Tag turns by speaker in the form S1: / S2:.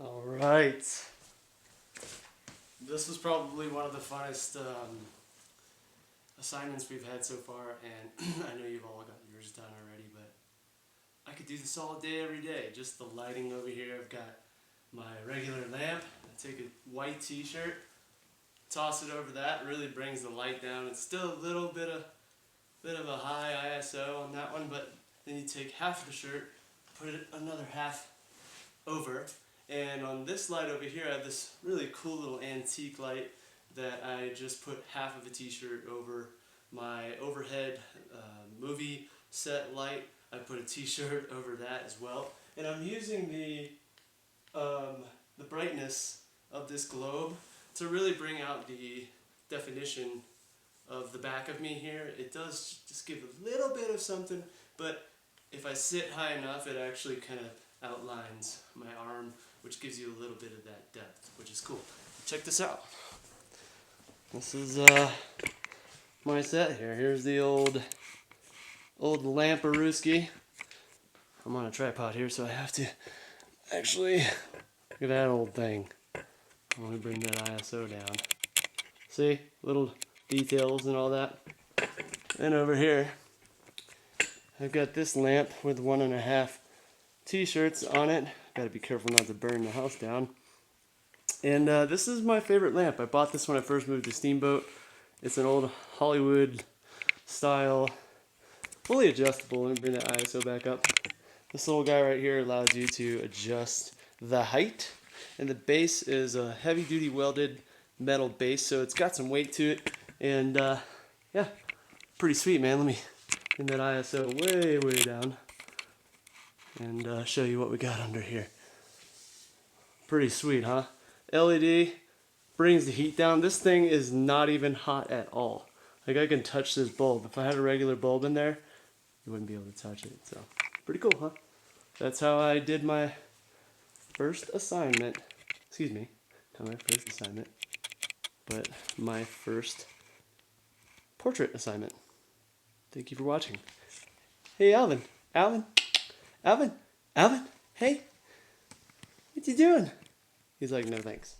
S1: All right. This was probably one of the funnest assignments we've had so far, and I know you've all got yours done already, but I could do this all day, every day. Just the lighting over here. I've got my regular lamp. I take a white t-shirt, toss it over that, really brings the light down. It's still a little bit of a high ISO on that one, but then you take half of the shirt, put it another half over, and on this light over here I have this really cool little antique light that I just put half of a t-shirt over my overhead movie set light. I put a t-shirt over that as well, and I'm using the brightness of this globe to really bring out the definition of the back of me here. It does just give a little bit of something, but if I sit high enough, it actually kind of outlines my arm, which gives you a little bit of that depth, which is cool. Check this out. This is my set here. Here's the old Lamparooski. I'm on a tripod here, so I have to actually look at that old thing. Let me bring that ISO down. See, little details and all that. And over here, I've got this lamp with 1.5 t-shirts on it. Got to be careful not to burn the house down. And this is my favorite lamp. I bought this when I first moved to Steamboat. It's an old Hollywood style, fully adjustable. Let me bring that ISO back up. This little guy right here allows you to adjust the height. And the base is a heavy duty welded metal base, so it's got some weight to it. And yeah, pretty sweet, man. Let me bring that ISO way down and show you what we got under here. Pretty sweet, huh? LED brings the heat down. This thing is not even hot at all. Like, I can touch this bulb. If I had a regular bulb in there, you wouldn't be able to touch it. So, pretty cool, huh? That's how I did my first assignment. Excuse me, not my first assignment, but my first portrait assignment. Thank you for watching. Hey, Alvin, hey, what you doing? He's like, no thanks.